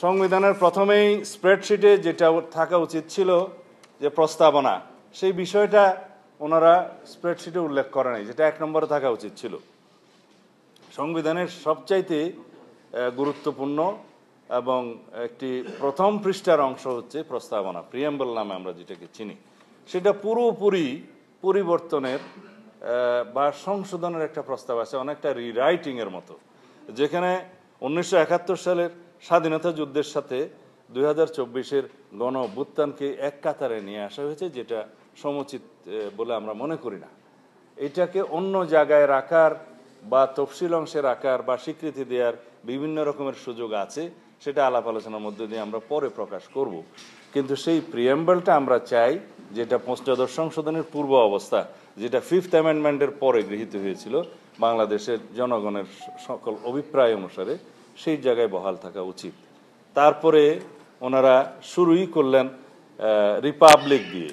সংবিধানের প্রথমেই স্প্রেডশিটে যেটা থাকা উচিত ছিল যে প্রস্তাবনা, সেই বিষয়টা ওনারা স্প্রেডশিটে উল্লেখ করে নাই, যেটা 1 নম্বরে থাকা উচিত ছিল। সংবিধানের সবচাইতে গুরুত্বপূর্ণ এবং একটি প্রথম পৃষ্ঠার অংশ হচ্ছে প্রস্তাবনা, প্রিয়াম্বল নামে আমরা যেটাকে চিনি। সেটা পুরোপুরি পরিবর্তনের বা সংশোধনের একটা প্রস্তাব আছে, অনেকটা রিরাইটিংয়ের মতো, যেখানে 1971 সালের স্বাধীনতা যুদ্ধের সাথে 2024-এর গণ অভ্যুত্থানকে এক কাতারে নিয়ে আসা হয়েছে, যেটা সমুচিত বলে আমরা মনে করি না। এটাকে অন্য জায়গায় রাখার বা তফসিল অংশে রাখার বা স্বীকৃতি দেওয়ার বিভিন্ন রকমের সুযোগ আছে, সেটা আলাপ আলোচনার মধ্যে দিয়ে আমরা পরে প্রকাশ করব। কিন্তু সেই প্রিয়াম্বলটা আমরা চাই, যেটা পঞ্চদশ সংশোধনের পূর্ব অবস্থা, যেটা 5th অ্যামেন্ডমেন্টের পরে গৃহীত হয়েছিল বাংলাদেশের জনগণের সকল অভিপ্রায় অনুসারে, সেই জায়গায় বহাল থাকা উচিত। তারপরে ওনারা শুরুই করলেন রিপাবলিক দিয়ে,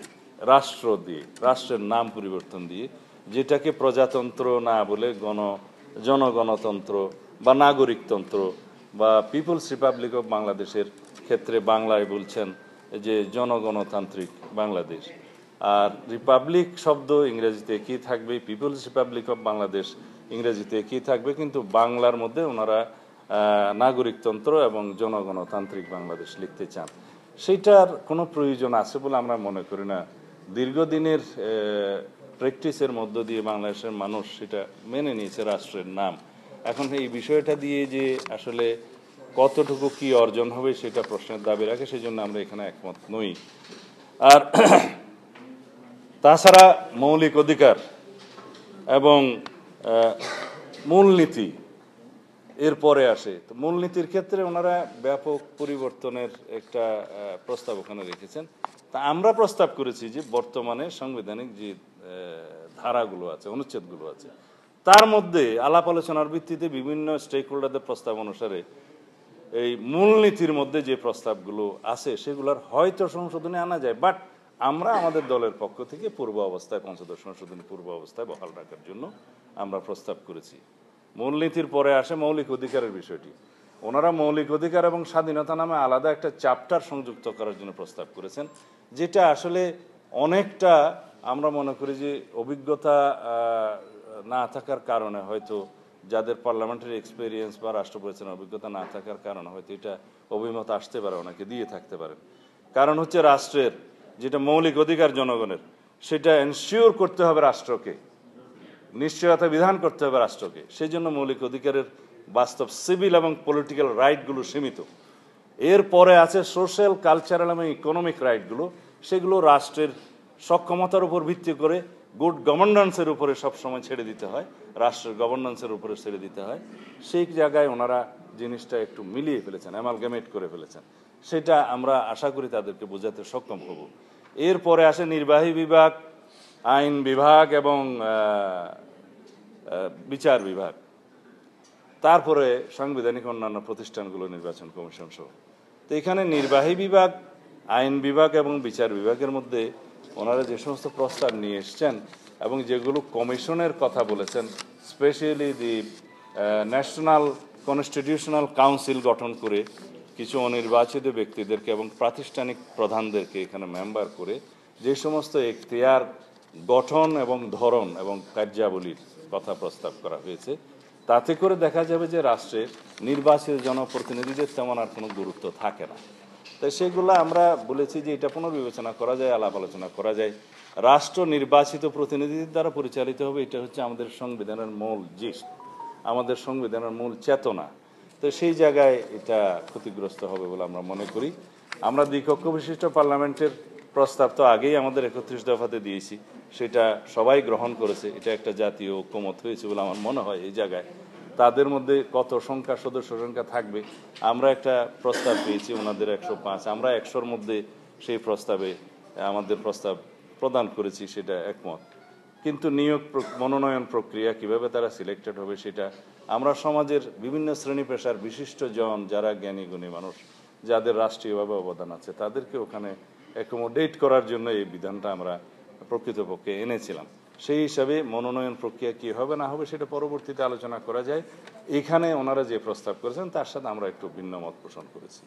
রাষ্ট্র দিয়ে, রাষ্ট্রের নাম পরিবর্তন দিয়ে, যেটাকে প্রজাতন্ত্র না বলে জনগণতন্ত্র বা নাগরিকতন্ত্র বা পিপলস রিপাবলিক অফ বাংলাদেশের ক্ষেত্রে বাংলায় বলছেন যে জনগণতান্ত্রিক বাংলাদেশ। আর রিপাবলিক শব্দ ইংরেজিতে কি থাকবে, পিপলস রিপাবলিক অফ বাংলাদেশ ইংরেজিতে কি থাকবে, কিন্তু বাংলার মধ্যে ওনারা নাগরিকতন্ত্র এবং জনগণতান্ত্রিক বাংলাদেশ লিখতে চান। সেইটার কোনো প্রয়োজন আছে বলে আমরা মনে করি না। দীর্ঘদিনের প্র্যাকটিসের মধ্য দিয়ে বাংলাদেশের মানুষ সেটা মেনে নিয়েছে রাষ্ট্রের নাম। এখন এই বিষয়টা দিয়ে যে আসলে কতটুকু কি অর্জন হবে সেটা প্রশ্নের দাবি রাখে, সেই জন্য আমরা এখানে একমত নই। আর তাছাড়া মৌলিক অধিকার এবং মূলনীতি এরপরে আসে। তো মূলনীতির ক্ষেত্রে ওনারা ব্যাপক পরিবর্তনের একটা প্রস্তাব ওখানে রেখেছেন। তা আমরা প্রস্তাব করেছি যে বর্তমানে সাংবিধানিক যে ধারাগুলো আছে, অনুচ্ছেদগুলো আছে, তার মধ্যে আলাপ আলোচনার ভিত্তিতে বিভিন্ন স্টেক হোল্ডারদের প্রস্তাব অনুসারে এই মূলনীতির মধ্যে যে প্রস্তাবগুলো আছে সেগুলোর হয়তো সংশোধনে আনা যায়, বাট আমরা আমাদের দলের পক্ষ থেকে পূর্ব অবস্থায়, পঞ্চদশ সংশোধনী পূর্ব অবস্থায় বহাল রাখার জন্য আমরা প্রস্তাব করেছি। মূলনীতির পরে আসে মৌলিক অধিকারের বিষয়টি। ওনারা মৌলিক অধিকার এবং স্বাধীনতা নামে আলাদা একটা চ্যাপ্টার সংযুক্ত করার জন্য প্রস্তাব করেছেন, যেটা আসলে অনেকটা আমরা মনে করি যে অভিজ্ঞতা না থাকার কারণে, হয়তো যাদের পার্লামেন্টারি এক্সপিরিয়েন্স বা রাষ্ট্র পরিচালনার অভিজ্ঞতা না থাকার কারণে হয়তো এটা অভিমত আসতে পারে, অনেকে দিয়ে থাকতে পারেন। কারণ হচ্ছে রাষ্ট্রের যেটা মৌলিক অধিকার জনগণের, সেটা এনশিওর করতে হবে রাষ্ট্রকে, নিশ্চয়তা বিধান করতে হবে রাষ্ট্রকে। সেই জন্য মৌলিক অধিকারের বাস্তব সিভিল এবং পলিটিক্যাল রাইটগুলো সীমিত। এরপরে আছে সোশ্যাল, কালচারাল এবং ইকোনমিক রাইটগুলো, সেগুলো রাষ্ট্রের সক্ষমতার উপর ভিত্তি করে গুড গভর্নেন্সের উপরে সবসময় ছেড়ে দিতে হয়, রাষ্ট্রের গভর্নেন্সের উপরে ছেড়ে দিতে হয়। সেই জায়গায় ওনারা জিনিসটা একটু মিলিয়ে ফেলেছেন, অ্যামালগামেট করে ফেলেছেন। সেটা আমরা আশা করি তাদেরকে বোঝাতে সক্ষম হব। এরপরে আসে নির্বাহী বিভাগ, আইন বিভাগ এবং বিচার বিভাগ, তারপরে সাংবিধানিক অন্যান্য প্রতিষ্ঠানগুলো, নির্বাচন কমিশন সহ। তো এখানে নির্বাহী বিভাগ, আইন বিভাগ এবং বিচার বিভাগের মধ্যে ওনারা যে সমস্ত প্রস্তাব নিয়ে এসছেন এবং যেগুলো কমিশনের কথা বলেছেন, specially the national constitutional council গঠন করে কিছু অনির্বাচিত ব্যক্তিদেরকে এবং প্রাতিষ্ঠানিক প্রধানদেরকে এখানে মেম্বার করে যে সমস্ত এখতিয়ার গঠন এবং ধরন এবং কার্যাবলীর কথা প্রস্তাব করা হয়েছে, তাতে করে দেখা যাবে যে রাষ্ট্রের নির্বাচিত জনপ্রতিনিধিদের তেমন আর কোনো গুরুত্ব থাকে না। তাই সেগুলো আমরা বলেছি যে এটা পুনর্বিবেচনা করা যায়, আলাপ আলোচনা করা যায়। রাষ্ট্র নির্বাচিত প্রতিনিধিদের দ্বারা পরিচালিত হবে, এটা হচ্ছে আমাদের সংবিধানের মূল জিষ্ট, আমাদের সংবিধানের মূল চেতনা। তো সেই জায়গায় এটা ক্ষতিগ্রস্ত হবে বলে আমরা মনে করি। আমরা দ্বিকক্ষ বিশিষ্ট পার্লামেন্টের প্রস্তাব তো আগেই আমাদের 31 দফাতে দিয়েছি, সেটা সবাই গ্রহণ করেছে। এটা একটা জাতীয় ঐক্যমত হয়েছে বলে আমার মনে হয়। এই জায়গায় তাদের মধ্যে কত সংখ্যা, সদস্য সংখ্যা থাকবে, আমরা একটা প্রস্তাব পেয়েছি, ওনাদের 105, আমরা 100-র মধ্যে সেই প্রস্তাবে আমাদের প্রস্তাব প্রদান করেছি, সেটা একমত। কিন্তু নিয়োগ মনোনয়ন প্রক্রিয়া কিভাবে তারা সিলেক্টেড হবে, সেটা আমরা সমাজের বিভিন্ন শ্রেণী পেশার বিশিষ্ট জন, যারা জ্ঞানী গুণী মানুষ, যাদের রাষ্ট্রীয়ভাবে অবদান আছে, তাদেরকে ওখানে অ্যাকোমোডেট করার জন্য এই বিধানটা আমরা প্রকৃতপক্ষে এনেছিলাম। সেই হিসাবে মনোনয়ন প্রক্রিয়া কী হবে না হবে সেটা পরবর্তীতে আলোচনা করা যায়। এখানে ওনারা যে প্রস্তাব করেছেন তার সাথে আমরা একটু ভিন্ন মত পোষণ করেছি।